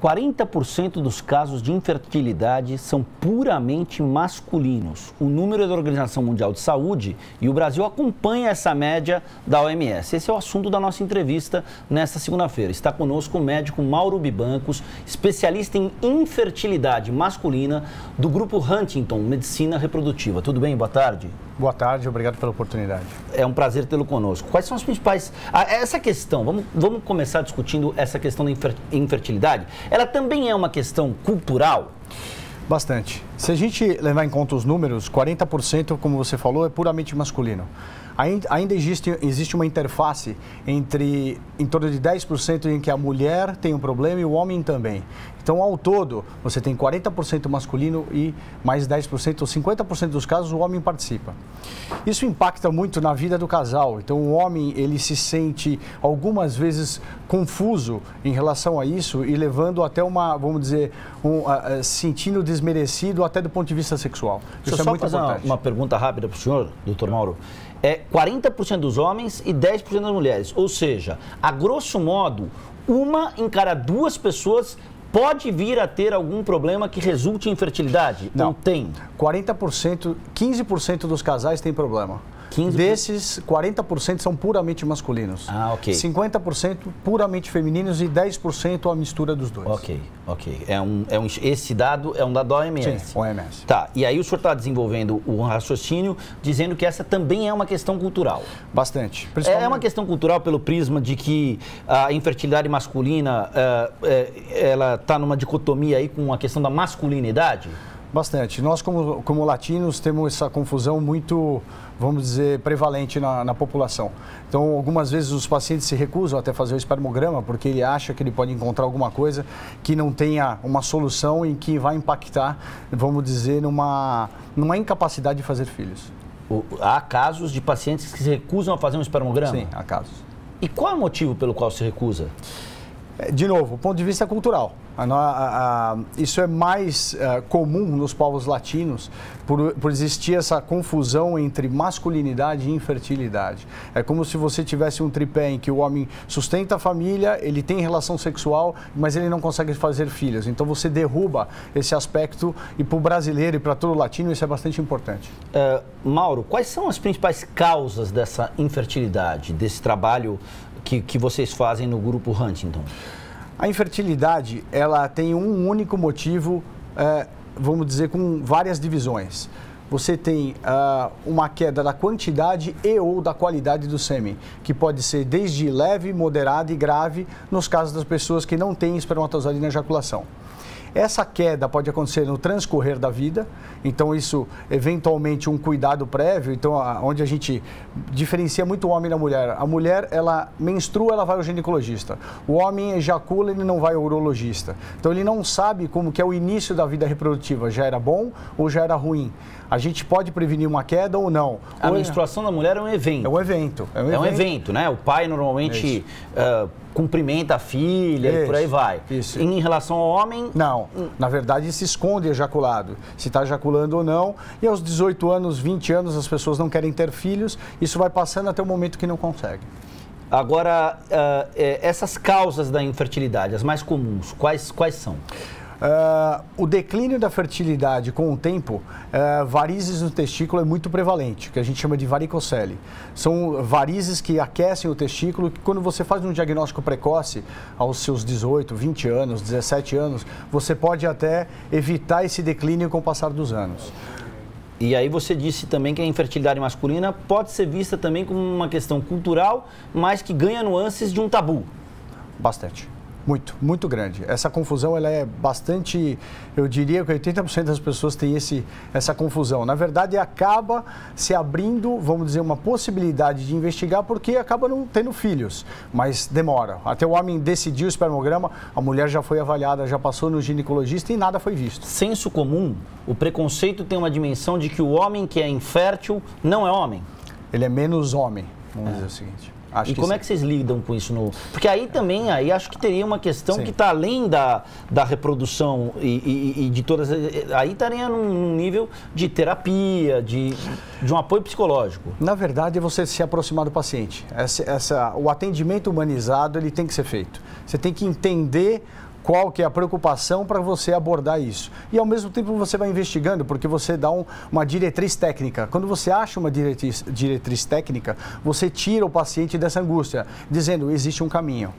40% dos casos de infertilidade são puramente masculinos. O número é da Organização Mundial de Saúde e o Brasil acompanha essa média da OMS. Esse é o assunto da nossa entrevista nesta segunda-feira. Está conosco o médico Mauro Bibancos, especialista em infertilidade masculina do Grupo Huntington Medicina Reprodutiva. Tudo bem? Boa tarde. Boa tarde, obrigado pela oportunidade. É um prazer tê-lo conosco. Quais são as principais... Essa questão, vamos começar discutindo essa questão da infertilidade. Ela também é uma questão cultural? Bastante. Se a gente levar em conta os números, 40%, como você falou, é puramente masculino. Ainda existe uma interface entre em torno de 10% em que a mulher tem um problema e o homem também. Então, ao todo, você tem 40% masculino e mais 10%, ou 50% dos casos, o homem participa. Isso impacta muito na vida do casal. Então, o homem, ele se sente, algumas vezes, confuso em relação a isso e levando até uma, vamos dizer, sentindo desmerecido até do ponto de vista sexual. Deixa eu só fazer uma pergunta rápida para o senhor, doutor Mauro. É 40% dos homens e 10% das mulheres. Ou seja, a grosso modo, uma em cada duas pessoas pode vir a ter algum problema que resulte em infertilidade? Não. Ou tem? 40%, 15% dos casais têm problema. 15%? Desses, 40% são puramente masculinos. Ah, ok. 50% puramente femininos e 10% a mistura dos dois. Ok. Esse dado é um dado da OMS. Sim, OMS. Tá, e aí o senhor está desenvolvendo um raciocínio dizendo que essa também é uma questão cultural. Bastante. É uma questão cultural pelo prisma de que a infertilidade masculina, ela está numa dicotomia aí com a questão da masculinidade? Bastante. Nós, como latinos, temos essa confusão muito, vamos dizer, prevalente na população. Então, algumas vezes os pacientes se recusam até fazer o espermograma porque ele acha que ele pode encontrar alguma coisa que não tenha uma solução e que vai impactar, vamos dizer, numa incapacidade de fazer filhos. Há casos de pacientes que se recusam a fazer um espermograma? Sim, há casos. E qual é o motivo pelo qual se recusa? De novo, ponto de vista cultural. Isso é mais comum nos povos latinos por existir essa confusão entre masculinidade e infertilidade. É como se você tivesse um tripé em que o homem sustenta a família, ele tem relação sexual, mas ele não consegue fazer filhos. Então você derruba esse aspecto e para o brasileiro e para todo o latino isso é bastante importante. Mauro, quais são as principais causas dessa infertilidade, desse trabalho que vocês fazem no Grupo Huntington? A infertilidade, ela tem um único motivo, vamos dizer, com várias divisões. Você tem uma queda da quantidade e ou da qualidade do sêmen, que pode ser desde leve, moderada e grave, nos casos das pessoas que não têm espermatozoide na ejaculação. Essa queda pode acontecer no transcorrer da vida, então isso, eventualmente, um cuidado prévio, então onde a gente diferencia muito o homem da mulher. A mulher, ela menstrua, ela vai ao ginecologista. O homem ejacula, ele não vai ao urologista. Então ele não sabe como que é o início da vida reprodutiva, já era bom ou já era ruim. A gente pode prevenir uma queda ou não. A menstruação da mulher é um evento. É um evento. É um evento, né? O pai normalmente cumprimenta a filha e por aí vai. Isso. Em relação ao homem... Não. Na verdade, se esconde ejaculado. Se está ejaculando ou não. E aos 18 anos, 20 anos, as pessoas não querem ter filhos. Isso vai passando até o momento que não consegue. Agora, essas causas da infertilidade, as mais comuns, quais são? O declínio da fertilidade com o tempo, varizes no testículo é muito prevalente, que a gente chama de varicocele. São varizes que aquecem o testículo, que quando você faz um diagnóstico precoce, aos seus 18, 20 anos, 17 anos, você pode até evitar esse declínio com o passar dos anos. E aí você disse também que a infertilidade masculina pode ser vista também como uma questão cultural, mas que ganha nuances de um tabu. Bastante. Muito grande. Essa confusão, ela é bastante, eu diria que 80% das pessoas têm essa confusão. Na verdade, acaba se abrindo, vamos dizer, uma possibilidade de investigar porque acaba não tendo filhos, mas demora. Até o homem decidir o espermograma, a mulher já foi avaliada, já passou no ginecologista e nada foi visto. Senso comum, o preconceito tem uma dimensão de que o homem que é infértil não é homem. Ele é menos homem, vamos dizer o seguinte. E como é que vocês lidam com isso? Porque aí também, acho que teria uma questão que está além da reprodução e de todas... Aí estaria num nível de terapia, de um apoio psicológico. Na verdade, é você se aproximar do paciente. O atendimento humanizado, ele tem que ser feito. Você tem que entender qual que é a preocupação para você abordar isso. E ao mesmo tempo você vai investigando, porque você dá uma diretriz técnica. Quando você acha uma diretriz técnica, você tira o paciente dessa angústia, dizendo, existe um caminho.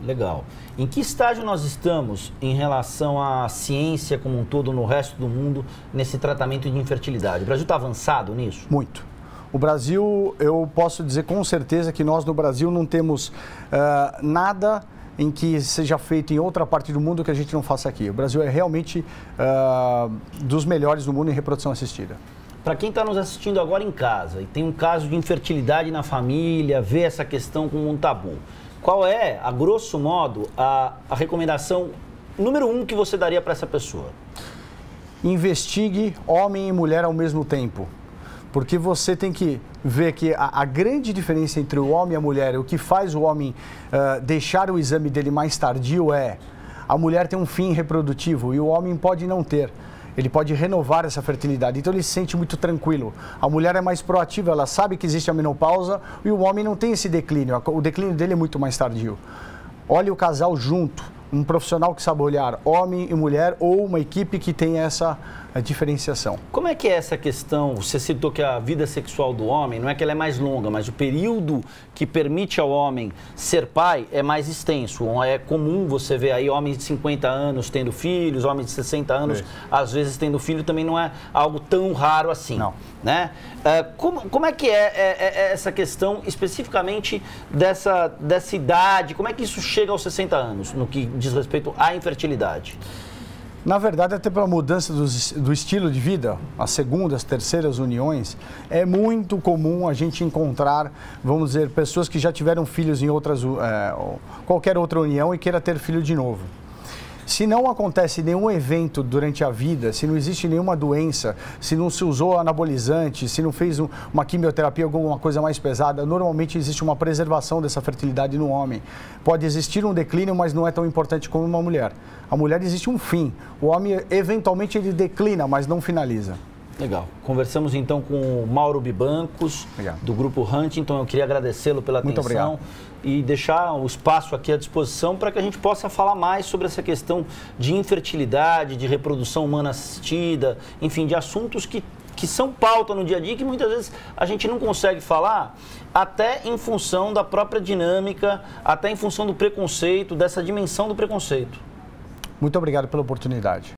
Legal. Em que estágio nós estamos em relação à ciência como um todo no resto do mundo nesse tratamento de infertilidade? O Brasil está avançado nisso? Muito. O Brasil, eu posso dizer com certeza que nós no Brasil não temos nada em que seja feito em outra parte do mundo que a gente não faça aqui. O Brasil é realmente dos melhores do mundo em reprodução assistida. Para quem está nos assistindo agora em casa e tem um caso de infertilidade na família, vê essa questão como um tabu, qual é, a grosso modo, a recomendação número 1 que você daria para essa pessoa? Investigue homem e mulher ao mesmo tempo. Porque você tem que ver que a grande diferença entre o homem e a mulher, o que faz o homem deixar o exame dele mais tardio é a mulher tem um fim reprodutivo e o homem pode não ter. Ele pode renovar essa fertilidade, então ele se sente muito tranquilo. A mulher é mais proativa, ela sabe que existe a menopausa e o homem não tem esse declínio, o declínio dele é muito mais tardio. Olhe o casal junto, um profissional que sabe olhar homem e mulher ou uma equipe que tem essa diferenciação. Como é que é essa questão? Você citou que a vida sexual do homem, não é que ela é mais longa, mas o período que permite ao homem ser pai é mais extenso. É comum você ver aí homens de 50 anos tendo filhos, homens de 60 anos às vezes tendo filho, também não é algo tão raro assim. Não. Né? Como é que é essa questão especificamente dessa idade? Como é que isso chega aos 60 anos, no que diz respeito à infertilidade? Na verdade, até pela mudança do estilo de vida, as segundas, terceiras uniões, é muito comum a gente encontrar, vamos dizer, pessoas que já tiveram filhos em qualquer outra união e queira ter filho de novo. Se não acontece nenhum evento durante a vida, se não existe nenhuma doença, se não se usou anabolizante, se não fez uma quimioterapia, alguma coisa mais pesada, normalmente existe uma preservação dessa fertilidade no homem. Pode existir um declínio, mas não é tão importante como uma mulher. A mulher existe um fim. O homem, eventualmente, ele declina, mas não finaliza. Legal. Conversamos então com o Mauro Bibancos, do Grupo Huntington. Eu queria agradecê-lo pela atenção. Muito obrigado. E deixar o espaço aqui à disposição para que a gente possa falar mais sobre essa questão de infertilidade, de reprodução humana assistida, enfim, de assuntos que são pauta no dia a dia e que muitas vezes a gente não consegue falar, até em função da própria dinâmica, até em função do preconceito, dessa dimensão do preconceito. Muito obrigado pela oportunidade.